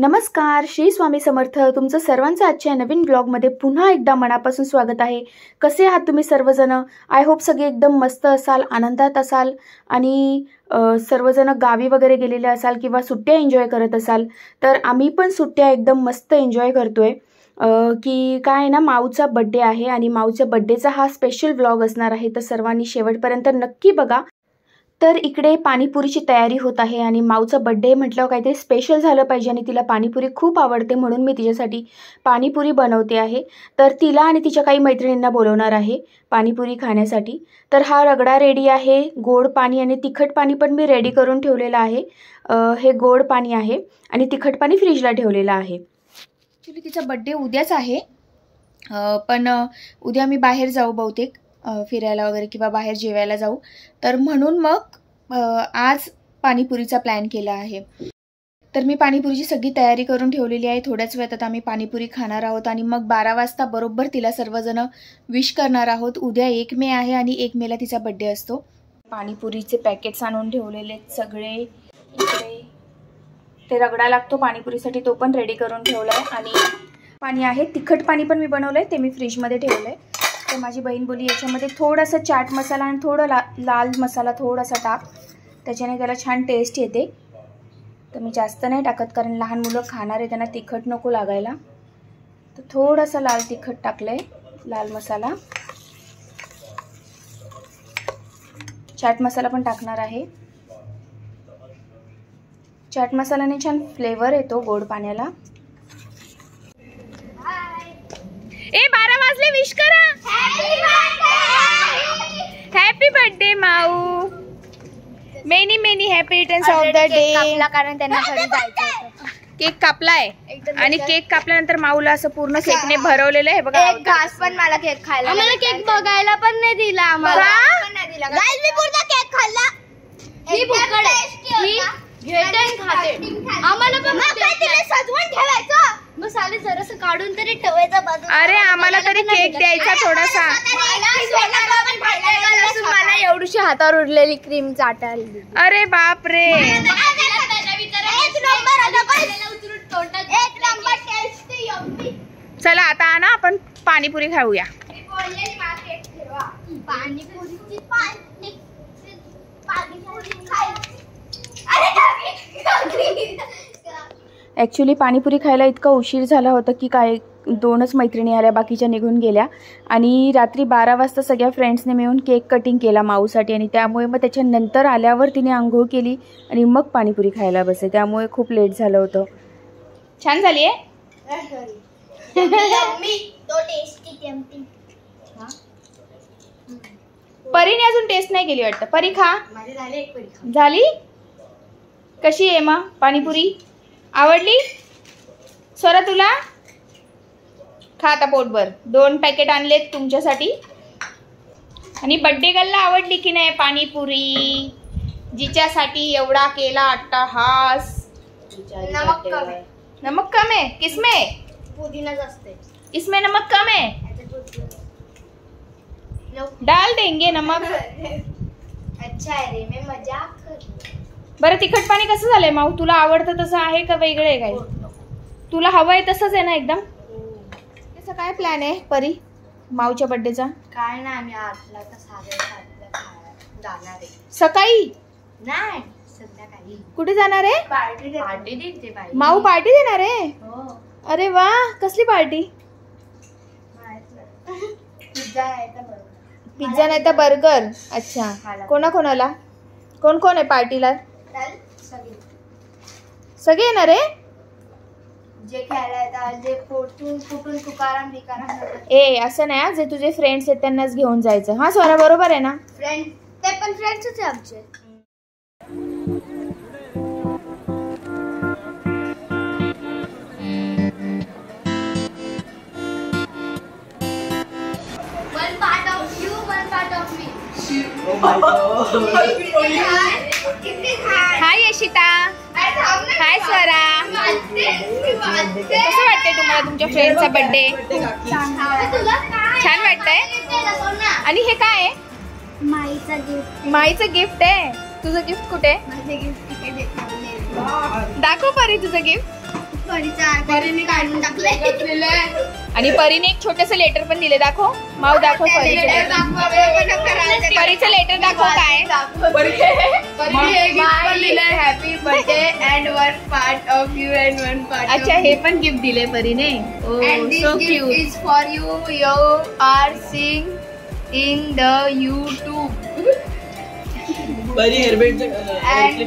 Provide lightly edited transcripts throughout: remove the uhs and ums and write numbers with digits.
नमस्कार, श्री स्वामी समर्थ. तुमचं सर्वांचं आजच्या नवीन ब्लॉगमध्ये पुन्हा एकदा मनापासून स्वागत आहे. कसे आहात तुम्ही सर्वजण? आय होप सगळे एकदम मस्त असाल, आनंदात असाल आणि सर्वजण गावी वगैरे गेलेले असाल किंवा सुट्ट्या एन्जॉय करत असाल. तर आम्ही पण सुट्ट्या एकदम मस्त एन्जॉय करतोय. की काय ना, माऊचा बड्डे आहे आणि माऊच्या बड्डेचा हा स्पेशल व्लॉग असणार आहे, तर सर्वांनी शेवटपर्यंत नक्की बघा. तर इकडे पाणीपुरीची तयारी होत आहे आणि माऊचा बड्डे म्हटल्यावर काहीतरी स्पेशल झालं पाहिजे आणि तिला पाणीपुरी खूप आवडते, म्हणून मी तिच्यासाठी पाणीपुरी बनवते आहे. तर तिला आणि तिच्या काही मैत्रिणींना बोलवणार आहे पाणीपुरी खाण्यासाठी. तर हा रगडा रेडी आहे, गोड पाणी आणि तिखट पाणी पण मी रेडी करून ठेवलेलं आहे. हे गोड पाणी आहे आणि तिखट पाणी फ्रीजला ठेवलेलं आहे. ॲक्च्युली तिचा बड्डे उद्याच आहे, पण उद्या मी बाहेर जाऊ बहुतेक, फिरायला वगैरे किंवा बाहेर जेवायला जाऊ. तर म्हणून मग आज पाणीपुरीचा प्लॅन केला आहे. तर मी पाणीपुरीची सगळी तयारी करून ठेवलेली आहे. थोड्याच वेळात आता आम्ही पाणीपुरी खाणार आहोत आणि मग 12 वाजता बरोबर तिला सर्वजण विश करणार आहोत. उद्या 1 मे आहे आणि 1 मेला तिचा बड्डे असतो. पाणीपुरीचे पॅकेट्स आणून ठेवलेले सगळे इकडे. ते रगडा लागतो पाणीपुरीसाठी, तो पण रेडी करून ठेवला आहे. आणि पाणी आहे, तिखट पाणी पण मी बनवलं आहे, ते मी फ्रीजमध्ये ठेवलं आहे. तर माझी बहीण बोली याच्यामध्ये थोडासा चाट मसाला आणि थोडं लाल मसाला थोडासा टाक, त्याच्याने त्याला छान टेस्ट येते. तर मी जास्त नाही टाकत, कारण लहान मुलं खाणार आहे, त्यांना तिखट नको लागायला. तर थोडासा लाल तिखट टाकलं आहे, लाल मसाला. चाट मसाला पण टाकणार आहे. चाट मसाल्याने छान फ्लेवर येतो गोड पाण्याला. 12 वाजले, विश करा. Happy birthday Mau. Many many happy returns of the day. कारण त्यांना घरी जायचं होतं. केक कापलाय आणि केक कापल्यानंतर माऊला असं पूर्ण केकने भरवलेलं आहे बघा. एक घास पण मला केक खायला, आम्हाला केक बघायला पण नाही दिला. आम्हाला गाइस, मी पूर्ण केक खाल्ला. ही भुक्कड आहे, ही घेते खाते. आम्हाला पण काय तिला सजवून ठेवायचं, मग साले जरासं काढून तरी ठेवायचं बाजूला. अरे आम्हाला तरी केक द्यायचा थोडासा. मला एवढीशी हातावर उडलेली क्रीम चाटायला. अरे बाप रे. चला आता आणा, आपण पाणीपुरी खाऊया. ॲक्च्युली पाणीपुरी खायला इतका उशीर झाला होता की काय, 2च मैत्रिणी आल्या, बाकीच्या निघून गेल्या. आणि रात्री 12 वाजता सगळ्या फ्रेंड्सने मिळून केक कटिंग केला माऊसाठी, आणि त्यामुळे मग त्याच्यानंतर आल्यावर तिने आंघोळ केली आणि मग पाणीपुरी खायला बसले, त्यामुळे खूप लेट झालं होतं. छान झाली आहे. परीने अजून टेस्ट नाही केली वाटतं. परी खा. झाली. कशी आहे मग पाणीपुरी? आवडली? स्वरा तुला? खा आता पोटभर. 2 पॅकेट आणलेत तुमच्यासाठी. आणि बड्डे गर्लला आवडली की नाही पाणीपुरी? जिच्यासाठी एवढा केला अट्टाहास. नमक कम है. नमक कम है? किसमें? पुदीना जास्त है. इसमें नमक कम है? डाल देंगे नमक. अच्छा है रे, मैं मजाक कर रही हूं. बरं, तिखट पाणी कसं झालंय माऊ? तुला आवडतं तसं आहे का वेगळं आहे काय? तुला हवं आहे तसंच आहे ना एकदम? त्याचा काय प्लॅन आहे परी माऊच्या बड्डेचा? काय ना, आम्ही 8ला तर जाणार आहे. सकाळी नाही, संध्याकाळी. कुठे जाणार आहे? पार्टी देते बाई. माऊ पार्टी देणार आहे? हो. अरे वा, कसली पार्टी? पिझ्झा नाही तर बर्गर. अच्छा, कोणाकोणाला? कोण कोण आहे पार्टीला? सगळे येणार आहे? जे खेळायला येतात, जे कुठून तुकाराम बिकाराम. ए असं नाही, जे तुझे फ्रेंड्स आहेत त्यांनाच घेऊन जायचं. हा स्वरा, बरोबर आहे ना? फ्रेंड, ते पण फ्रेंड्सच आहे आमचे. हाय यशिता. हाय स्वरा. कसं वाटतंय तुम्हाला तुमच्या फ्रेंडचा बर्थडे? छान वाटतंय. आणि हे काय आहे? माईचं गिफ्ट आहे. तुझं गिफ्ट कुठे? माझे गिफ्ट दाखव परी तुझं गिफ्ट. परीने काढून टाकलंय. आणि परीने एक छोटस लेटर पण दिले. दाखव माऊ, दाखव परीचं लेटर दाखव. काय happy birthday and one part of you and one part. अच्छा, हे पण गिफ्ट दिले परीने. So cute. Is for you. You are seeing in the YouTube. And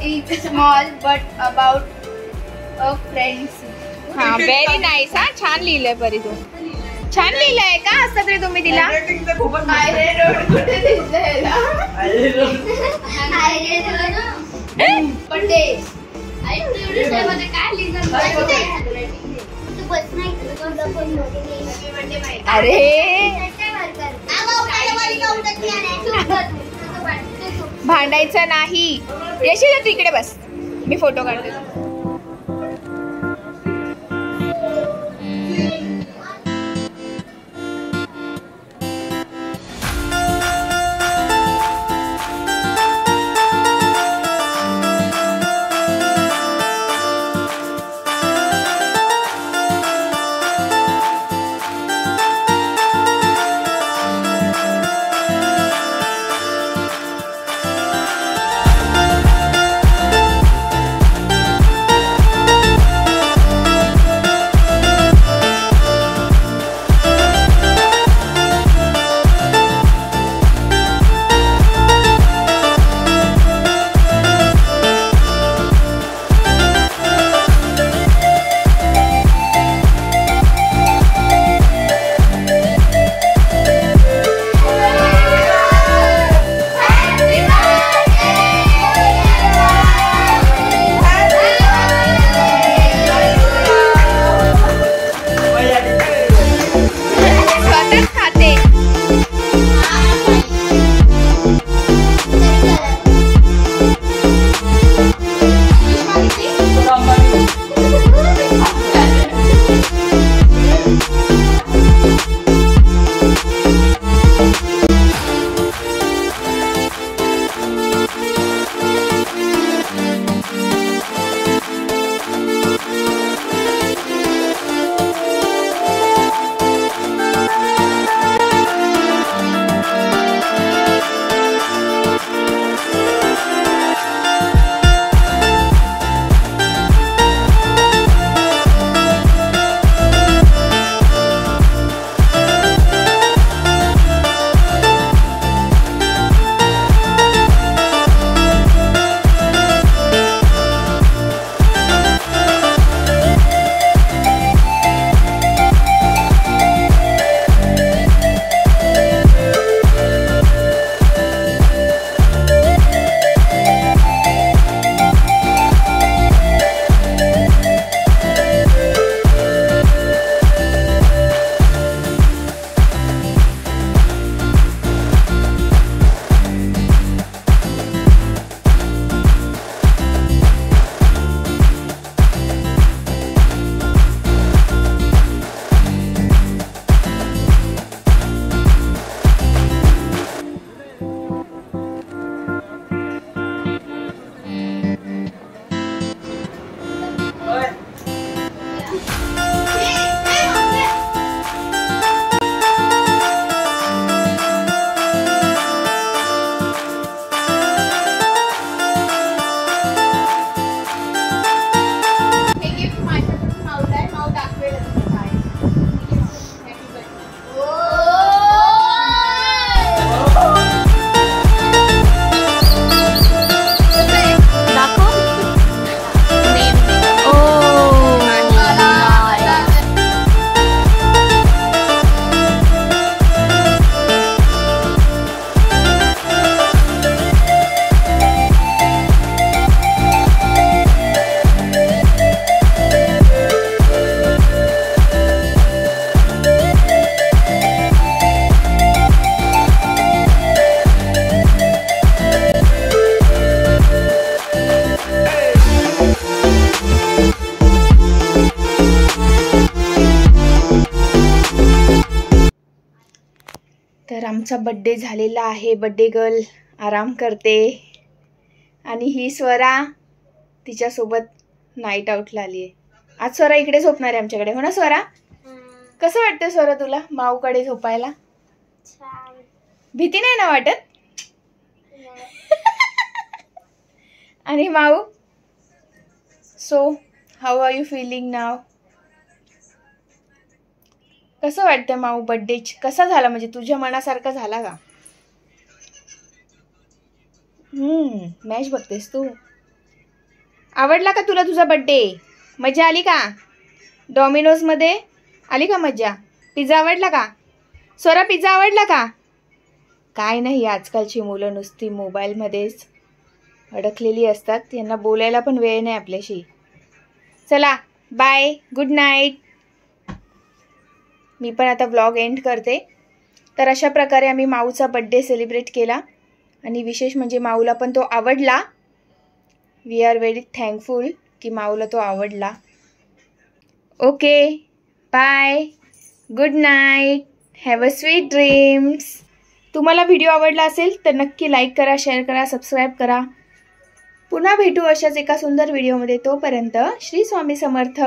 it's small but about a friendship. हा, व्हेरी नाईस. हा, छान लिहिलंय परी. तू छान लिहिलंय का? असं तरी तुम्ही दिला. अरे भांडायचं नाही. येशील तू इकडे बस, मी फोटो काढते. तर आमचा बड्डे झालेला आहे. बड्डे गर्ल आराम करते आणि ही स्वरा तिच्यासोबत नाईट आउटला आली आहे. आज स्वरा इकडे झोपणार आहे आमच्याकडे, हो ना स्वरा? कसं वाटतं स्वरा तुला माऊकडे झोपायला? भीती नाही ना वाटत? आणि माऊ, so how are you feeling now? कसं वाटतं माऊ? बर्थडे कसा झाला, म्हणजे तुझ्या मनासारखा झाला का? मॅच बघतेस तू? आवडला का तुला तुझा बर्थडे? मजा आली का? डॉमिनोज मध्ये आली का मजा? पिझ्झा आवडला का? स्वरा पिझ्झा आवडला का? काय नाही, आजकालची मुलं नुसती मोबाईलमध्येच अडकलेली असतात, यांना बोलायला पण वेळ नाही आपल्याशी. चला बाय, गुड नाईट. मी पण आता व्लॉग एंड करते. तर अशा प्रकारे आम्ही माऊचा बर्थडे सेलिब्रेट केला आणि विशेष म्हणजे माऊला पण तो आवडला. वी आर व्हेरी थँकफुल की माऊला तो आवडला. Okay bye, good night, have a sweet dreams. तुम्हाला व्हिडिओ आवडला असेल तर नक्की लाईक करा, शेअर करा, सबस्क्राईब करा. पुन्हा भेटू अशाच एका सुंदर व्हिडिओमध्ये. तोपर्यंत श्री स्वामी समर्थ.